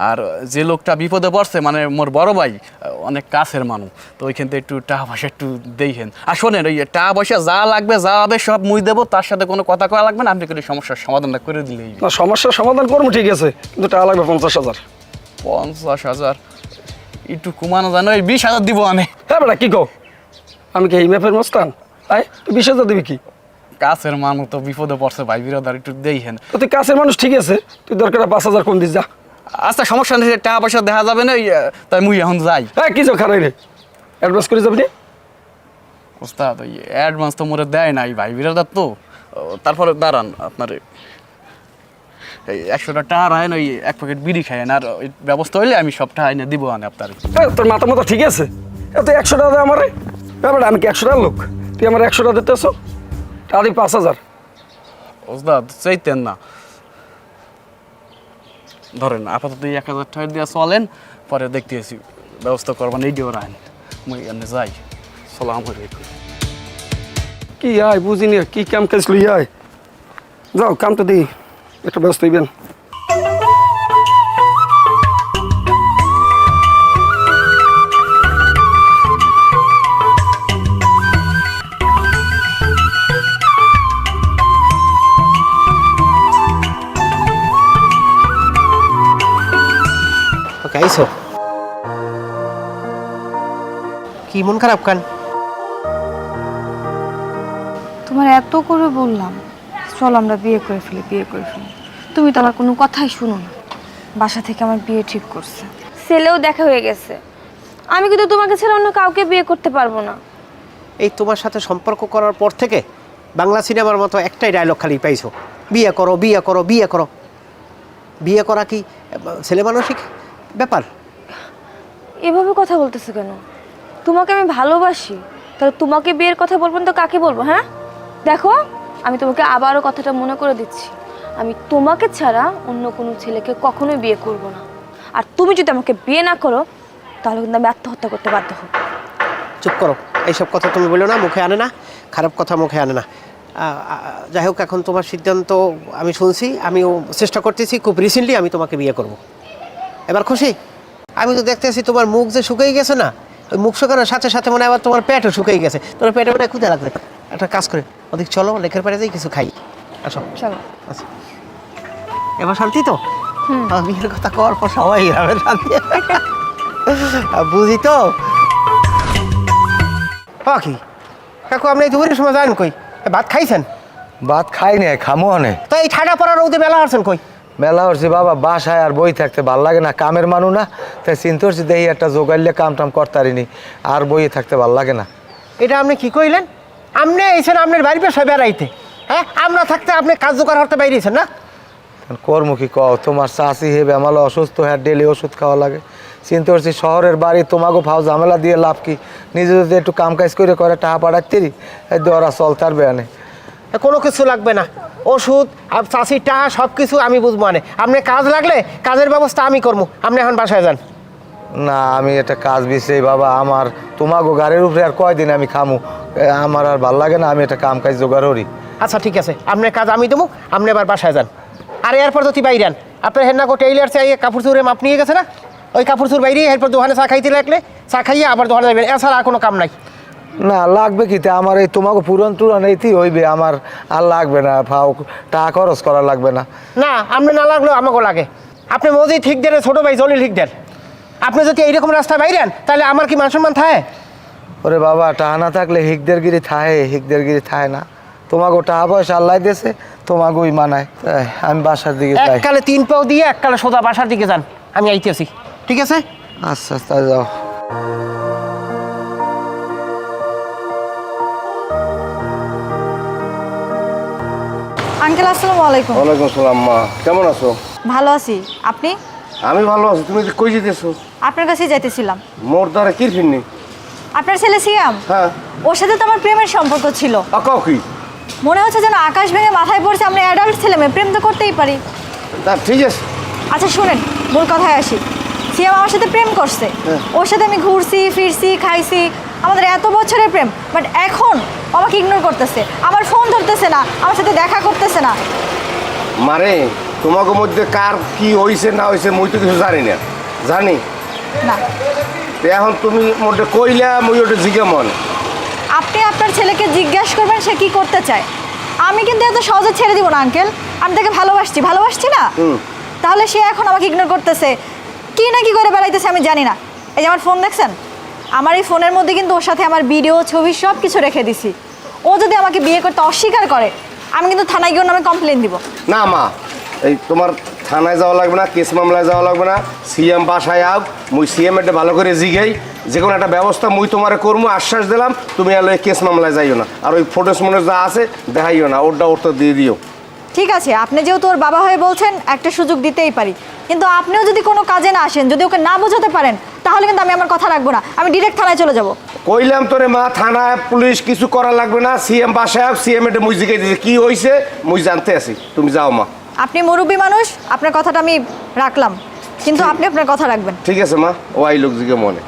আর যে লোকটা বিপদে পড়ছে মানে মোর বড় ভাই অনেক কাছের মানুষ, তো ওইখান থেকে একটু টাকা পয়সা একটু দেখেন। আর শোনেন, ওই টাকা পয়সা যা লাগবে যা হবে সব মুই দেবো, তার সাথে কোনো কথা কওয়া লাগবে না, আপনি কোনো সমস্যার সমাধানটা করে দিলেই। না সমস্যার সমাধান করবো ঠিক আছে, কিন্তু টাকা লাগবে 50,000। 50,000 একটু কমানো জানো, এই 20,000 দিব আনে। হ্যাঁ বেটা কি কো? আমি কি এই ম্যাপের মস্তান? আয় তুই 20,000 দিবি কি? কাছের মানুষ তো বিপদে পড়ছে ভাই, বিরোধার একটু দেখেন। তো তুই কাছের মানুষ ঠিক আছে, তুই দরকার 5,000 কম দিস যা। আচ্ছা সমস্যা নেই, টাকা পয়সা দেখা যাবে না, তাই মুই এখন যাই। হ্যাঁ কি যাও খারাই রে, অ্যাডভান্স করে যাবি রে? ওস্তাদ ওই অ্যাডভান্স তো মোরে দেয় নাই ভাই, বিরাদার তো। তারপরে দাঁড়ান, আপনার এই 100 টাকা রাখেন, ওই 1 প্যাকেট বিড়ি খাইয়েন, আর ওই ব্যবস্থা হইলে আমি সব টাকা এনে দিব আনে আপনার। তোর মাথা মাথা ঠিক আছে? এত 100 টাকা দেয় আমারে? ব্যাপারটা আমি কি 100 টাকার লোক? তুই আমার 100 টাকা দিতে আসো, টাকা দিই 5,000। ওস্তাদ চাইতেন না, ধরেন আপাতত 1,000 টাকা দিয়ে চলেন, পরে দেখতেছি ব্যবস্থা করবেন। এই দিয়ে রাখেন, মুই এনে যাই। সালাম আলাইকুম। কি আয় বুঝিনি, কি কাম কাজ লই আয়, যাও কামটা দিই, একটা ব্যস্ত হইবেন। ওকে আইসো, কি মন খারাপ কান? তোমার এত করে বললাম চল আমরা বিয়ে করে ফেলি, তুমি তো আমার কোনো কথাই শুনো না। বাসা থেকে আমার বিয়ে ঠিক করছে, ছেলেও দেখা হয়ে গেছে। আমি কিন্তু তোমাকে ছাড়া অন্য কাউকে বিয়ে করতে পারবো না। এই তোমার সাথে সম্পর্ক করার পর থেকে বাংলা সিনেমার মতো একটাই ডায়লগ খালি পাইছো, বিয়ে করো বিয়ে করো বিয়ে করো। বিয়ে করা কি ছেলে মানসিক ব্যাপার? এভাবে কথা বলতেছো কেন? তোমাকে আমি ভালোবাসি, তাহলে তোমাকে বিয়ের কথা বলবেন তো কাকে বলবো? হ্যাঁ দেখো, আমি তোমাকে আবারও কথাটা মনে করে দিচ্ছি, আমি তোমাকে ছাড়া অন্য কোনো ছেলেকে কখনোই বিয়ে করব না। আর তুমি যদি আমাকে বিয়ে না করো তাহলে কিন্তু আমি আত্মহত্যা করতে বাধ্য হব। চুপ করো, এইসব কথা তুমি বলো না, মুখে আনে না, খারাপ কথা মুখে আনে না। যাই হোক, এখন তোমার সিদ্ধান্ত আমি শুনছি, আমিও চেষ্টা করতেছি, খুব রিসেন্টলি আমি তোমাকে বিয়ে করব। এবার খুশি? আমি তো দেখতেছি তোমার মুখ যে শুকিয়ে গেছে না, ওই মুখ শুকানোর সাথে সাথে মনে হয় আবার তোমার পেটও শুকিয়ে গেছে। তোমার পেটে মনে হয় ক্ষুধা লাগবে, একটা কাজ করে ওদিক চলো, লেকের পাড়ে যাই কিছু খাই। আসো চলো। আচ্ছা, এবার শান্তি তো? বিয়ের কথা কওয়ার পর সবাই হবে শান্তি, বুঝি তো? কি কাকু আপনি দুপুরের সময় যান কই ভাত খাইছেন? ভাত খাই নে, খামো নে। তো এই ঠাডা পড়া রোদে বেলা আসছেন কই? মেলা হচ্ছে বাবা, বাসায় আর বই থাকতে ভাল লাগে না, কামের মানুষ না, তাই চিন্তা করছি দেখি একটা জোগাইলে কাম টাম করতারিনি, আর বইয়ে থাকতে ভাল লাগে না। এটা আপনি কি কইলেন? আপনি এসেছেন আপনার বাড়ির পেশা বেড়াইতে, হ্যাঁ? আমরা থাকতে আপনি কাজ জোগাড় করতে বাইরেছেন না? কর্ম কি কও, তোমার চাষি হেবে আমার অসুস্থ হ্যাঁ, ডেলি ওষুধ খাওয়া লাগে। চিন্তা করছি শহরের বাড়ি তোমাকে ফাও ঝামেলা দিয়ে লাভ কি, নিজে যদি একটু কাম কাজ করে টাকা পাঠাচ্ছি এই ওরা চলতার বেয়ানে। কোনো কিছু লাগবে না, ওষুধ আর চাষির টাকা সব কিছু আমি বুঝবো। মানে আপনি কাজ লাগলে কাজের ব্যবস্থা আমি করবো, আপনি এখন বাসায় যান। না আমি এটা কাজ বিষয় বাবা, আমার তোমাকে গাড়ির উপরে আর কয়দিন আমি খামু, আমার আর ভাল লাগে না, আমি এটা কাম কাজ জোগাড় করি। আচ্ছা ঠিক আছে, আপনার কাজ আমি দেবো, আপনি আবার বাসায় যান। আর এরপর যদি বাইরান আপনার হেন্না কো টেইলার চাই কাপড় চুরে মাপ নিয়ে গেছে না, ওই কাপড় চুর বাইরে এরপর দোকানে চা খাইতে লাগলে চা খাইয়ে আবার দোকানে যাবেন, এছাড়া আর কোনো কাম নাই। না লাগবে কি, আমার এই তোমাকে পুরান টুরান এইতেই হইবে, আমার আর লাগবে না, ফাও টাকা খরচ করা লাগবে না। না আপনি না লাগলেও আমাকেও লাগে। আপনি মজি ঠিক দেন, ছোটো ভাই জলি ঠিক দেন। আপনি যদি এইরকম রাস্তা বাইরেন তাহলে আমার কি মান সম্মান থাকে? ওরে বাবা টাকা না থাকলে হিকদেরগিরি থায় না, তোমাকে টাকা পয়সা আল্লাহ দিয়েছে, তোমাকে ওই মানায়। তাই আমি বাসার দিকে যাই। এককালে 3 পাও দিয়ে এককালে সোজা বাসার দিকে যান, আমি আইতেছি, ঠিক আছে? আচ্ছা আচ্ছা যাও। আঙ্কেল আসসালামু আলাইকুম। ওয়ালাইকুম আসসালাম। মা কেমন আছো? ভালো আছি, আপনি? আমি ভালো আছি। তুমি কই যেতেছো? আপনার কাছেই যাইতেছিলাম। মোর দ্বারা কি ফিরনি? আপনার ছেলে সিয়াম, হ্যাঁ। ওর সাথে তো আমার প্রেমের সম্পর্ক ছিল। আকাও কি? মনে হচ্ছে যেন আকাশ ভেঙে মাথায় পড়ছে, আমরা অ্যাডাল্ট ছেলে মেয়ে, প্রেম তো করতেই পারি। তা ঠিক আছে। আচ্ছা শুনেন, মূল কথায় আসি। সিয়াম আমার সাথে প্রেম করছে, ওর সাথে আমি ঘুরছি ফিরছি খাইছি, আমাদের এত বছরের প্রেম, বাট এখন আমাকে ইগনোর করতেছে, আমার ফোন ধরতেছে না, আমার সাথে দেখা করতেছে না। মারে তোমাকে মধ্যে কার কি হইছে না হইছে মুই তো কিছু জানি না। জানি না তো এখন তুমি মধ্যে কইলা মুই ওটা জিজ্ঞা মন। আপনি আপনার ছেলেকে জিজ্ঞাসা করবেন সে কি করতে চায়। আমি কিন্তু এত সহজে ছেড়ে দিব না আঙ্কেল, আমি তাকে ভালোবাসছি না, তাহলে সে এখন আমাকে ইগনোর করতেছে, কি না কি করে বেড়াইতেছে আমি জানি না। এই যে আমার ফোন দেখছেন, আমার এই ফোনের মধ্যে কিন্তু ওর সাথে আমার ভিডিও ছবি সব কিছু রেখে দিছি। ও যদি আমাকে বিয়ে করতে অস্বীকার করে আমি কিন্তু থানায় গিয়ে ওর নামে কমপ্লেন দিব। না মা, এই তোমার থানায় যাওয়া লাগবে না, কেস মামলায় যাওয়া লাগবে না। সিএম বাসায় আব, মুই সিএম এটা ভালো করে জিগাই, যে কোনো একটা ব্যবস্থা মুই তোমারে করবো, আশ্বাস দিলাম। তুমি আর ওই কেস মামলায় যাইও না, আর ওই ফটোস মনে যা আছে দেখাইও না, ওরটা দিয়ে দিও। ঠিক আছে, আপনি যেহেতু ওর বাবা হয়ে বলছেন একটা সুযোগ দিতেই পারি, কিন্তু আপনিও যদি কোনো কাজে না আসেন, যদি ওকে না বোঝাতে পারেন, তাহলে কিন্তু আমি আমার কথা রাখবো না, আমি ডিরেক্ট থানায় চলে যাব। কইলাম তোরে মা, থানায় পুলিশ কিছু করা লাগবে না। সিএম বাসায় আব, সিএম এটা মুই জিগাই দিয়েছে কি হয়েছে মুই জানতে আছি। তুমি যাও মা। আপনি মুরব্বী মানুষ, আপনার কথাটা আমি রাখলাম, কিন্তু আপনি আপনার কথা রাখবেন। ঠিক আছে মা, ও আই লোক জিগে মনে।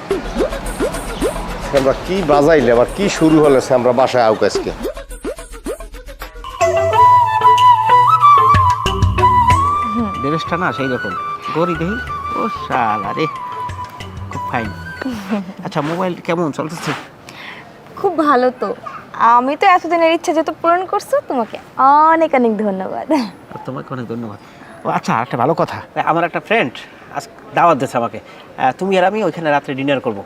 আমরা কি বাজাইলে আবার কি শুরু হলে আমরা বাসায় আউক আজকে। ড্রেসটা না সেই রকম গরি দেই, ও শালা রে, খুব ফাইন। আচ্ছা মোবাইল কেমন চলতেছে? খুব ভালো তো। আমি তো এতদিনের ইচ্ছা যেহেতু পূরণ করছো, তোমাকে অনেক অনেক ধন্যবাদ। তোমাকে অনেক ধন্যবাদ। ও আচ্ছা, একটা ভালো কথা, আমার একটা ফ্রেন্ড আজ দাওয়াত দিয়েছে আমাকে, তুমি আর আমি ওইখানে রাত্রে ডিনার করব।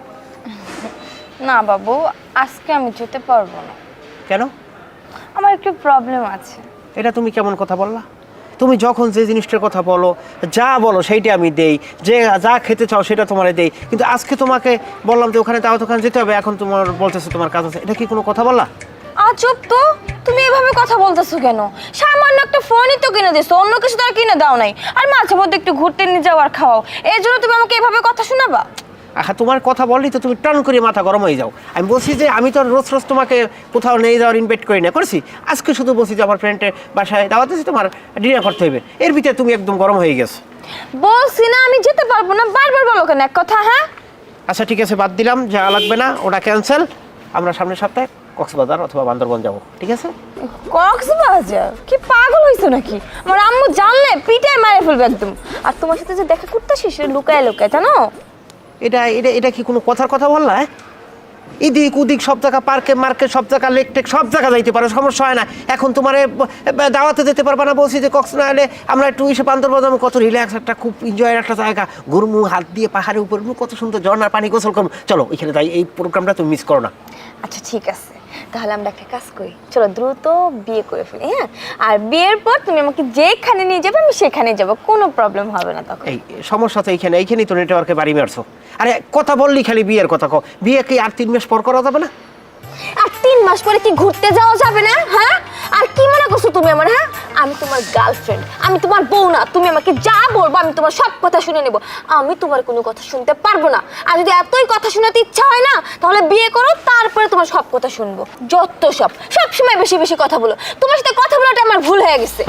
না বাবু, আজকে আমি যেতে পারবো না। কেন? আমার একটু প্রবলেম আছে। এটা তুমি কেমন কথা বললা? তুমি যখন যে জিনিসটার কথা বলো, যা বলো সেইটা আমি দেই, যে যা খেতে চাও সেটা তোমার দেই, কিন্তু আজকে তোমাকে বললাম যে ওখানে দাওয়াত ওখানে যেতে হবে, এখন তোমার বলতেছো তোমার কাজ আছে, এটা কি কোনো কথা বললা? আজব তো, তুমি এভাবে কথা বলতেছো কেন? সামান্য একটা ফোনই তো কিনে দিছো, অন্য কিছু তো আর কিনে দাও নাই। আর মাঝে মধ্যে একটু ঘুরতে নিয়ে যাও আর খাওয়াও, এই জন্য তুমি আমাকে এভাবে কথা শোনাবা? আচ্ছা, তোমার কথা বললি তো তুমি টান করে মাথা গরম হয়ে যাও। আমি বলছি যে আমি তো রোজ রোজ তোমাকে কোথাও নিয়ে যাওয়ার ইনভাইট করি না, করেছি আজকে শুধু বলছি যে আমার ফ্রেন্ডের বাসায় দাওয়াত আছে, তোমার ডিনার করতে হবে, এর ভিতরে তুমি একদম গরম হয়ে গেছো। বলছি না আমি যেতে পারবো না, বারবার বলো কেন এক কথা? হ্যাঁ আচ্ছা ঠিক আছে, বাদ দিলাম, যা লাগবে না ওটা ক্যান্সেল। আমরা সামনের সপ্তাহে কক্সবাজার অথবা বান্দরবন যাব, ঠিক আছে? কক্সবাজার? কি পাগল হইছো নাকি? আমার আম্মু জানলে পিটায় মারে ফেলবে একদম। আর তোমার সাথে যে দেখা করতে আসি সেটা লুকায় লুকায়, জানো? এটা এটা এটা কি কোনো কথার কথা বললা? এদিক ওদিক সব জায়গা, পার্কে মার্কেট সব জায়গা, লেক টেক সব জায়গা যাইতে পারো, সমস্যা হয় না। এখন তোমার দাওয়াতে যেতে পারবা না, বলছি যে কক্স না এলে আমরা একটু এসে বান্দরবান, কত রিল্যাক্স একটা খুব এনজয়ের একটা জায়গা, ঘুরমু হাত দিয়ে পাহাড়ের উপর, কত সুন্দর ঝর্ণার পানি গোসল করবো। চলো এখানে যাই, এই প্রোগ্রামটা তুমি মিস করো না। আচ্ছা ঠিক আছে, তাহলে আমরা একটা কাজ করি, চলো দ্রুত বিয়ে করে ফেলি। হ্যাঁ, আর বিয়ের পর তুমি আমাকে যেখানে নিয়ে যাবে আমি সেখানে যাব, কোনো প্রবলেম হবে না তখন। এই সমস্যা তো এইখানেই তো নেটওয়ার্কে বাড়ি মারছো। আরে কথা বললি খালি বিয়ের কথা কও, বিয়ে কি আর 3 মাস পর করা যাবে না? আর 3 মাস পরে কি ঘুরতে যাওয়া যাবে না? হ্যাঁ, আর কি মনে করছো তুমি আমার? হ্যাঁ, আমি তোমার গার্লফ্রেন্ড, আমি তোমার বউ না। তুমি আমাকে যা বলবো আমি তোমার সব কথা শুনে নেব, আমি তোমার কোনো কথা শুনতে পারবো না। আর যদি এতই কথা শোনাতে ইচ্ছা হয় না, তাহলে বিয়ে করো, তারপরে তোমার সব কথা শুনবো। যত সব সময় বেশি বেশি কথা বলো, তোমার সাথে কথা বলাটা আমার ভুল হয়ে গেছে।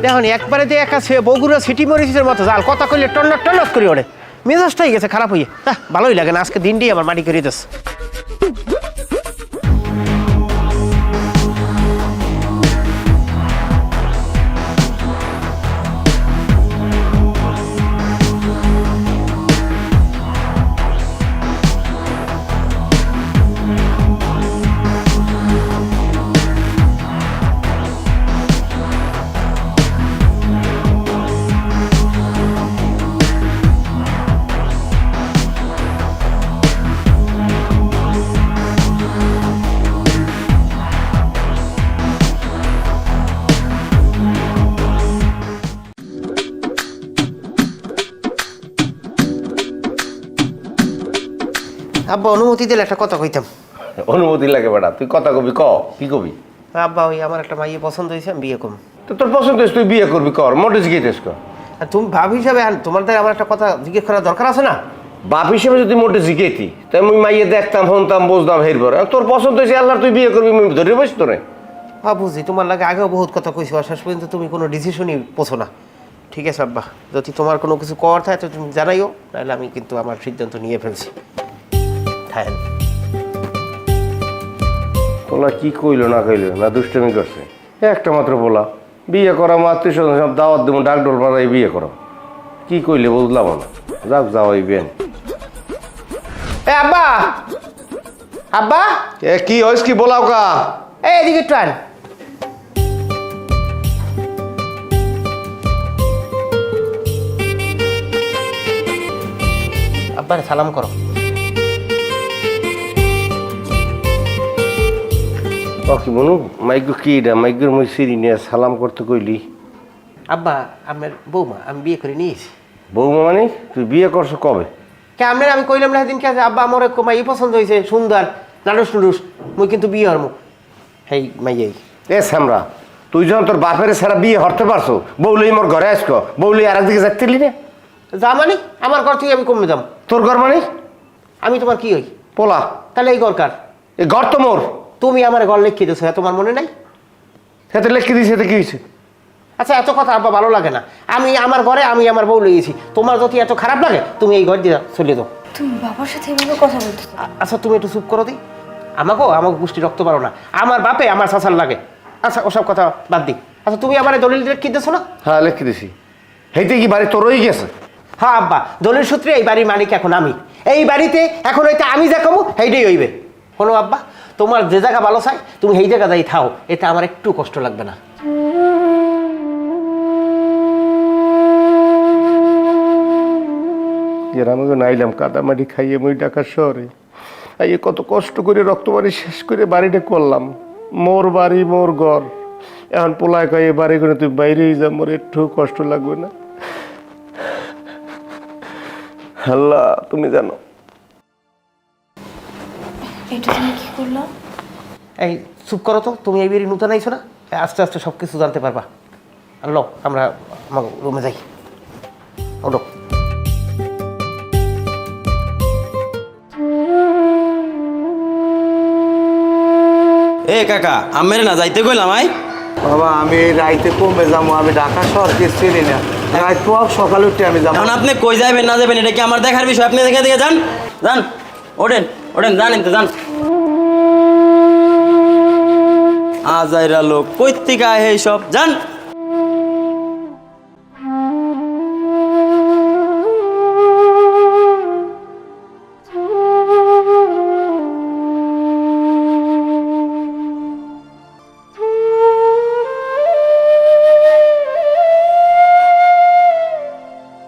দেখো একবারে যে একা বগুড়া সিটি মরিচের মতো জাল, কথা কইলে টন্নট টন্নট করে ওঠে, মেজাজটাই গেছে খারাপ হইয়ে। ভালোই লাগে না, আজকে দিনটাই আমার মাটি করে দিস। আব্বা অনুমতি দিলে একটা কথা কইতাম। অনুমতি লাগে বেটা, তুই কথা কবি, ক কি কবি? আব্বা ওই আমার একটা মাইয়ে পছন্দ হয়েছে, আমি বিয়ে করবো। তো তোর পছন্দ হয়েছে তুই বিয়ে করবি, কর, মোটে জিজ্ঞেস কর। আর তুমি ভাব হিসাবে তোমার দ্বারা আমার একটা কথা জিজ্ঞেস করার দরকার আছে না? বাপ হিসেবে যদি মোটে জিজ্ঞেতি তাই আমি মাইয়ে দেখতাম, শুনতাম, বুঝতাম, হেরবর। তোর পছন্দ হয়েছে আল্লাহ, তুই বিয়ে করবি, ধরে বসি তোরে। হ্যাঁ বুঝি, তোমার লাগে আগেও বহুত কথা কইছো, আর শেষ পর্যন্ত তুমি কোনো ডিসিশনই পোছো না। ঠিক আছে আব্বা, যদি তোমার কোনো কিছু করার থাকে তো তুমি জানাইও, নাহলে আমি কিন্তু আমার সিদ্ধান্ত নিয়ে ফেলছি। থাকেন তোলা কি কইলো না কইলো না, দুষ্টমি করছে একটা মাত্র বলা, বিয়ে করা মাত্র সব দাওয়াত দেবো, ডাক ডোল পাড়াই বিয়ে করো, কি কইলে বুঝলাম না। যাক যাও এই বিয়ে। এ আব্বা, আব্বা এ কি হয়েছ, কি বলাও কা? এদিকে একটু আন। আব্বার সালাম করো। কি বনু মাইক কি এটা, মাইকের মই সিঁড়ি নিয়ে সালাম করতে কইলি? আব্বা আমার বৌমা আমি বিয়ে করে নিয়েছি। বৌমা মানে তুই বিয়ে করছো কবে? কে আপনার আমি কইলাম না সেদিন, কে আব্বা আমার এক মাই পছন্দ হয়েছে, সুন্দর নাডুস নুডুস, মুই কিন্তু বিয়ে হরমু। হেই মাইয়াই এ শ্যামরা, তুই যখন তোর বাপের ছাড়া বিয়ে হরতে পারছো, বৌলি মোর ঘরে আসছো, বৌলি আর একদিকে যাচ্ছিলি না? যা মানে আমার ঘর থেকে আমি কমে যাম। তোর ঘর মানে? আমি তোমার কি হই? পোলা। তাহলে এই ঘর কার? এই ঘর তো মোর। তুমি আমার ঘর লিখিয়ে দিছো, তোমার মনে নাই? সেটা লিখে দিয়েছে, এতে কি হয়েছে? আচ্ছা এত কথা আব্বা ভালো লাগে না, আমি আমার ঘরে আমি আমার বউ লইয়েছি, তোমার যদি এত খারাপ লাগে তুমি এই ঘর দিয়ে চলে দাও। তুমি বাবার সাথে এভাবে কথা বলতেছো? আচ্ছা তুমি একটু চুপ করো দিই, আমাকে গোষ্ঠী রক্ত পারো না, আমার বাপে আমার শাসার লাগে। আচ্ছা ওসব কথা বাদ দিই। আচ্ছা তুমি আমার দলিল লিখে দিয়েছো না? হ্যাঁ লিখে দিছি। হেইতে কি বাড়ি তোরই গেছে? হ্যাঁ আব্বা, দলিল সূত্রে এই বাড়ির মালিক এখন আমি, এই বাড়িতে এখন হইতে আমি যা কমু সেইটাই হইবে। শোনো আব্বা, তোমার যে জায়গা ভালো চাই তুমি সেই জায়গা যাই থাও, এতে আমার একটু কষ্ট লাগবে না। আমাকে নাইলাম কাদামাটি খাইয়ে মই ঢাকার শহরে, এই কত কষ্ট করে রক্তবাড়ি শেষ করে বাড়িটা করলাম, মোর বাড়ি মোর ঘর। এখন পোলায় খাইয়ে বাড়ি করে তুই বাইরেই যা, মোর একটু কষ্ট লাগবে না? আল্লাহ তুমি জানো। এটা তুমি কি করলো? এই চুপ করো তো, তুমি এই বাড়ি নতুন আইছো না, আস্তে আস্তে সব কিছু জানতে পারবা। আল্লাহ আমরা আমার রুমে যাই। ওলো এ কাকা, আমের না যাইতে কইলাম আই। বাবা আমি রাইতে কমে যাবো, আমি ঢাকা শহর চিনি না, রাত পর সকালে উঠে আমি যাবো। এখন আপনি কই যাবেন না যাবেন এটা কি আমার দেখার বিষয়? আপনি দেখে দেখে যান, যান, ওঠেন ওঠেন, জানেন তো যান। আজাইরা লোক কই থেকে আয় এই সব, যান।